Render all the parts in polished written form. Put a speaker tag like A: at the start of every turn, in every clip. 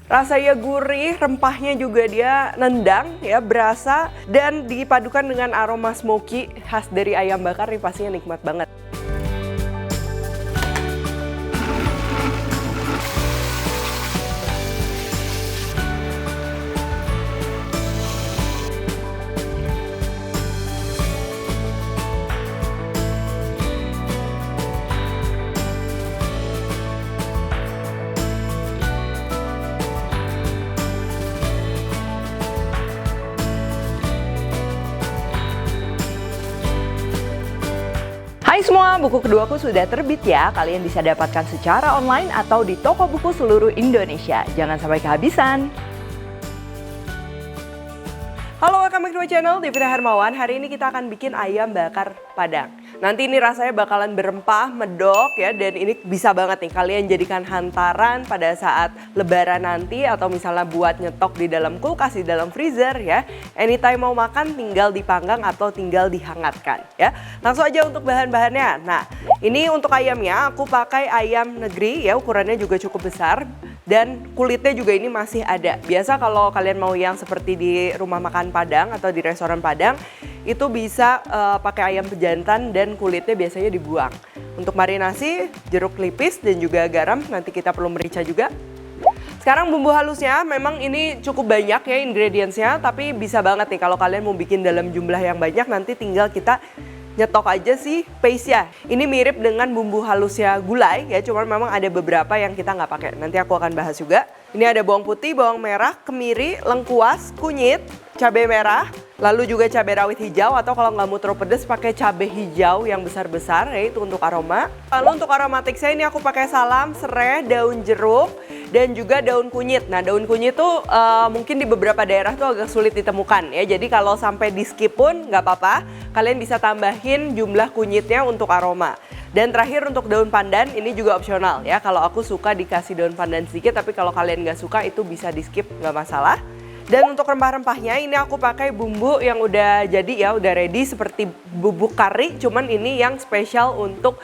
A: Rasanya gurih, rempahnya juga dia nendang ya, berasa, dan dipadukan dengan aroma smoky khas dari ayam bakar nih pastinya nikmat banget. Hai semua, buku keduaku sudah terbit ya. Kalian bisa dapatkan secara online atau di toko buku seluruh Indonesia. Jangan sampai kehabisan. Halo, welcome back to my channel, Devina Hermawan. Hari ini kita akan bikin ayam bakar Padang. Nanti ini rasanya bakalan berempah, medok ya, dan ini bisa banget nih kalian jadikan hantaran pada saat lebaran nanti atau misalnya buat nyetok di dalam kulkas, di dalam freezer ya. Anytime mau makan tinggal dipanggang atau tinggal dihangatkan ya. Langsung aja untuk bahan-bahannya. Nah, ini untuk ayamnya aku pakai ayam negeri ya, ukurannya juga cukup besar. Dan kulitnya juga ini masih ada. Biasa kalau kalian mau yang seperti di rumah makan Padang atau di restoran Padang, itu bisa pakai ayam pejantan dan kulitnya biasanya dibuang. Untuk marinasi, jeruk nipis dan juga garam, nanti kita perlu merica juga. Sekarang bumbu halusnya memang ini cukup banyak ya ingredientsnya, tapi bisa banget nih kalau kalian mau bikin dalam jumlah yang banyak, nanti tinggal kita nyetok aja sih paste-nya. Ini mirip dengan bumbu halusnya gulai ya, cuman memang ada beberapa yang kita nggak pakai. Nanti aku akan bahas juga. Ini ada bawang putih, bawang merah, kemiri, lengkuas, kunyit, cabai merah, lalu juga cabai rawit hijau, atau kalau nggak mau terlalu pedas pakai cabai hijau yang besar-besar ya, itu untuk aroma. Lalu untuk aromatik saya ini aku pakai salam, serai, daun jeruk, dan juga daun kunyit. Nah, daun kunyit tuh mungkin di beberapa daerah tuh agak sulit ditemukan ya. Jadi kalau sampai di skip pun nggak apa-apa. Kalian bisa tambahin jumlah kunyitnya untuk aroma. Dan terakhir untuk daun pandan, ini juga opsional ya. Kalau aku suka dikasih daun pandan sedikit, tapi kalau kalian nggak suka itu bisa di skip, nggak masalah. Dan untuk rempah-rempahnya ini aku pakai bumbu yang udah jadi ya, udah ready seperti bubuk kari, cuman ini yang spesial untuk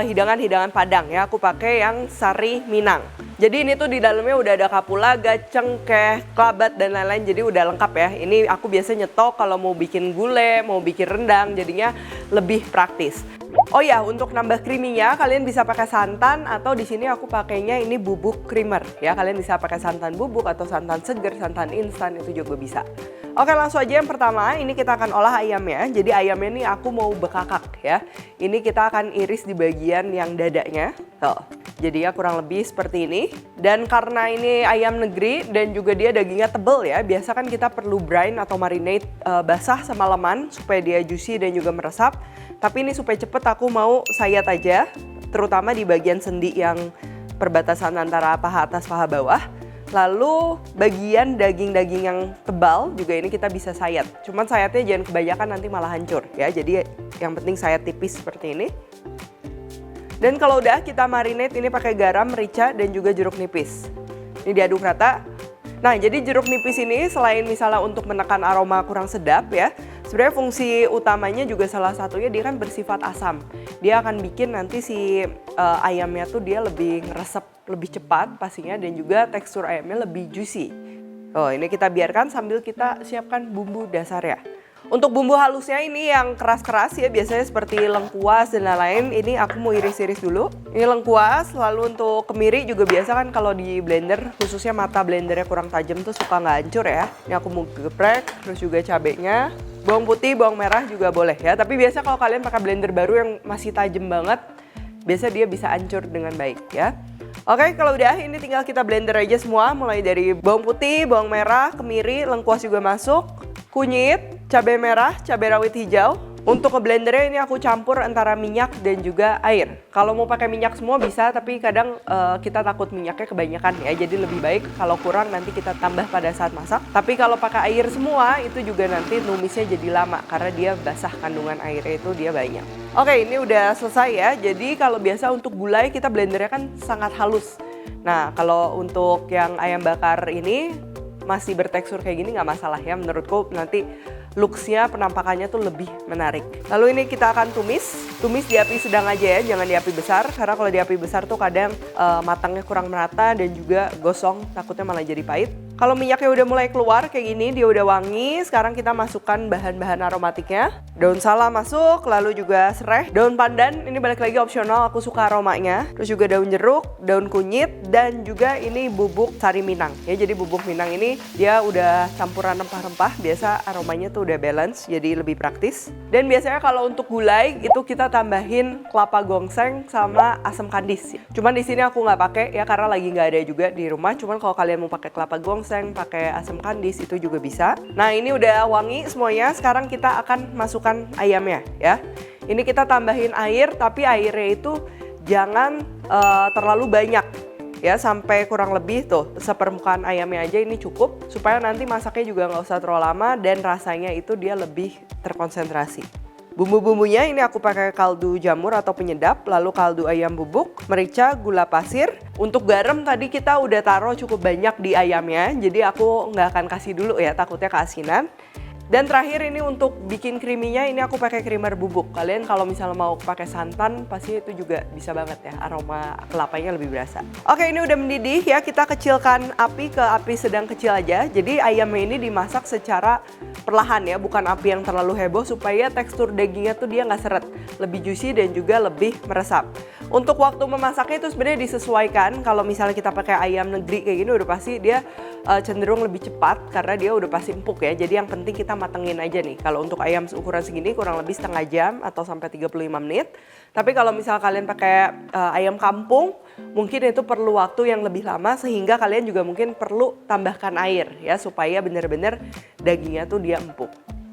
A: hidangan-hidangan Padang ya. Aku pakai yang sari Minang. Jadi ini tuh di dalamnya udah ada kapulaga, cengkeh, kelabat dan lain-lain, jadi udah lengkap ya. Ini aku biasa nyetok kalau mau bikin gulai, mau bikin rendang, jadinya lebih praktis. Oh ya, untuk nambah creamy-nya kalian bisa pakai santan, atau di sini aku pakainya ini bubuk creamer ya. Kalian bisa pakai santan bubuk atau santan seger, santan instan, itu juga bisa. Oke, langsung aja yang pertama, ini kita akan olah ayamnya. Jadi ayamnya ini aku mau bekakak ya. Ini kita akan iris di bagian yang dadanya. Tuh. Jadi ya kurang lebih seperti ini. Dan karena ini ayam negeri dan juga dia dagingnya tebel ya, biasa kan kita perlu brine atau marinate basah semalaman supaya dia juicy dan juga meresap. Tapi ini supaya cepet aku mau sayat aja, terutama di bagian sendi yang perbatasan antara paha atas paha bawah. Lalu bagian daging-daging yang tebal juga ini kita bisa sayat. Cuman sayatnya jangan kebanyakan, nanti malah hancur ya. Jadi yang penting sayat tipis seperti ini. Dan kalau udah kita marinate ini pakai garam, merica, dan juga jeruk nipis. Ini diaduk rata. Nah, jadi jeruk nipis ini selain misalnya untuk menekan aroma kurang sedap ya, sebenarnya fungsi utamanya juga salah satunya dia kan bersifat asam. Dia akan bikin nanti si ayamnya tuh dia lebih ngeresep lebih cepat pastinya, dan juga tekstur ayamnya lebih juicy. Oh, ini kita biarkan sambil kita siapkan bumbu dasarnya. Untuk bumbu halusnya ini yang keras-keras ya, biasanya seperti lengkuas dan lain-lain. Ini aku mau iris-iris dulu. Ini lengkuas, lalu untuk kemiri juga biasa kan kalau di blender, khususnya mata blendernya kurang tajam tuh suka nggak hancur ya. Ini aku mau geprek, terus juga cabenya. Bawang putih, bawang merah juga boleh ya. Tapi biasa kalau kalian pakai blender baru yang masih tajam banget, biasa dia bisa hancur dengan baik ya. Oke, kalau udah ini tinggal kita blender aja semua, mulai dari bawang putih, bawang merah, kemiri, lengkuas juga masuk, kunyit, cabai merah, cabai rawit hijau. Untuk ngeblendernya ini aku campur antara minyak dan juga air. Kalau mau pakai minyak semua bisa, tapi kadang kita takut minyaknya kebanyakan ya. Jadi lebih baik kalau kurang nanti kita tambah pada saat masak. Tapi kalau pakai air semua itu juga nanti numisnya jadi lama karena dia basah, kandungan airnya itu dia banyak. Oke, ini udah selesai ya. Jadi kalau biasa untuk gulai kita blendernya kan sangat halus. Nah, kalau untuk yang ayam bakar ini masih bertekstur kayak gini nggak masalah ya. Menurutku nanti looks-nya, penampakannya tuh lebih menarik. Lalu ini kita akan tumis. Tumis di api sedang aja ya, jangan di api besar. Karena kalau di api besar tuh kadang matangnya kurang merata dan juga gosong, takutnya malah jadi pahit. Kalau minyaknya udah mulai keluar kayak gini, dia udah wangi. Sekarang kita masukkan bahan-bahan aromatiknya. Daun salam masuk, lalu juga serai. Daun pandan, ini balik lagi opsional, aku suka aromanya. Terus juga daun jeruk, daun kunyit, dan juga ini bubuk sari minang. Ya, jadi bubuk minang ini dia udah campuran rempah-rempah. Biasa aromanya tuh udah balance, jadi lebih praktis. Dan biasanya kalau untuk gulai itu kita tambahin kelapa gongseng sama asam kandis. Cuman di sini aku nggak pakai ya karena lagi nggak ada juga di rumah. Cuman kalau kalian mau pakai kelapa gongseng, pakai asam kandis itu juga bisa. Nah ini udah wangi semuanya. Sekarang kita akan masukkan ayamnya ya. Ini kita tambahin air, tapi airnya itu jangan terlalu banyak ya, sampai kurang lebih tuh sepermukaan ayamnya aja ini cukup supaya nanti masaknya juga nggak usah terlalu lama dan rasanya itu dia lebih terkonsentrasi. Bumbu-bumbunya ini aku pakai kaldu jamur atau penyedap, lalu kaldu ayam bubuk, merica, gula pasir. Untuk garam tadi kita udah taruh cukup banyak di ayamnya, jadi aku nggak akan kasih dulu ya, takutnya keasinan. Dan terakhir ini untuk bikin creamy-nya ini aku pakai creamer bubuk. Kalian kalau misalnya mau pakai santan pasti itu juga bisa banget ya, aroma kelapanya lebih berasa. Oke, ini udah mendidih ya, kita kecilkan api ke api sedang kecil aja. Jadi ayamnya ini dimasak secara perlahan ya, bukan api yang terlalu heboh supaya tekstur dagingnya tuh dia nggak seret, lebih juicy dan juga lebih meresap. Untuk waktu memasaknya itu sebenarnya disesuaikan. Kalau misalnya kita pakai ayam negeri kayak gini udah pasti dia cenderung lebih cepat karena dia udah pasti empuk ya. Jadi yang penting kita matengin aja nih. Kalau untuk ayam ukuran segini kurang lebih setengah jam atau sampai 35 menit. Tapi kalau misalnya kalian pakai ayam kampung, mungkin itu perlu waktu yang lebih lama sehingga kalian juga mungkin perlu tambahkan air ya supaya benar-benar dagingnya tuh dia empuk.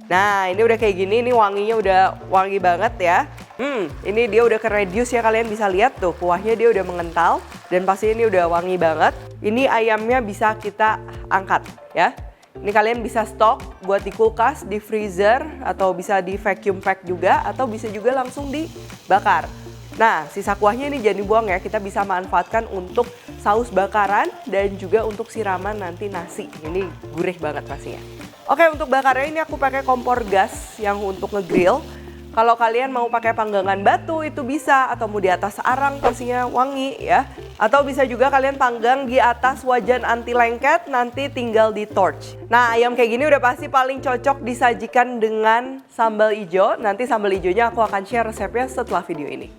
A: Nah ini udah kayak gini, ini wanginya udah wangi banget ya. Ini dia udah ke-reduce ya, kalian bisa lihat tuh kuahnya dia udah mengental dan pasti ini udah wangi banget. Ini ayamnya bisa kita angkat ya. Ini kalian bisa stok buat di kulkas, di freezer, atau bisa di vacuum pack juga, atau bisa juga langsung dibakar. Nah, sisa kuahnya ini jangan dibuang ya, kita bisa manfaatkan untuk saus bakaran dan juga untuk siraman nanti nasi. Ini gurih banget pastinya. Oke, untuk bakarnya ini aku pakai kompor gas yang untuk ngegrill. Kalau kalian mau pakai panggangan batu itu bisa, atau mau di atas arang pastinya wangi ya. Atau bisa juga kalian panggang di atas wajan anti lengket, nanti tinggal di torch. Nah ayam kayak gini udah pasti paling cocok disajikan dengan sambal ijo. Nanti sambal ijonya aku akan share resepnya setelah video ini.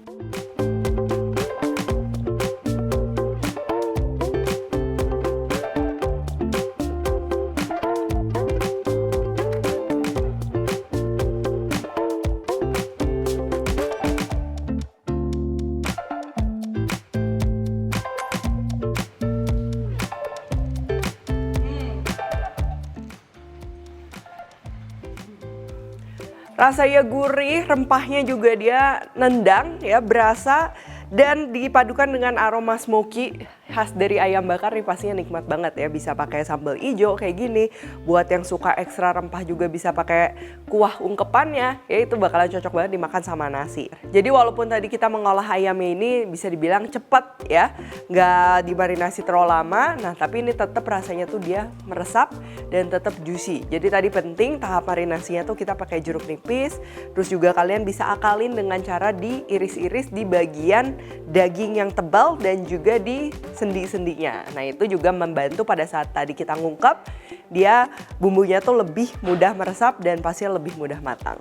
A: Rasanya gurih, rempahnya juga dia nendang ya, berasa dan dipadukan dengan aroma smoky khas dari ayam bakar nih pastinya nikmat banget ya. Bisa pakai sambal ijo kayak gini, buat yang suka ekstra rempah juga bisa pakai kuah ungkepannya ya, itu bakalan cocok banget dimakan sama nasi. Jadi walaupun tadi kita mengolah ayamnya ini bisa dibilang cepet ya, nggak dimarinasi terlalu lama, nah tapi ini tetap rasanya tuh dia meresap dan tetap juicy. Jadi tadi penting tahap marinasinya tuh kita pakai jeruk nipis, terus juga kalian bisa akalin dengan cara diiris-iris di bagian daging yang tebal dan juga di sendi-sendinya. Nah itu juga membantu pada saat tadi kita ngungkep, dia bumbunya tuh lebih mudah meresap dan pasti lebih mudah matang.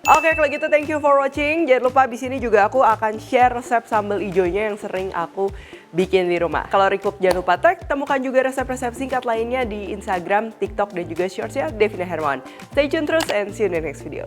A: Oke, kalau gitu thank you for watching. Jangan lupa di sini juga aku akan share resep sambal ijonya yang sering aku bikin di rumah. Kalau request jangan lupa tag, temukan juga resep-resep singkat lainnya di Instagram, TikTok dan juga Shorts ya, Devina Hermawan. Stay tune terus and see you in the next video.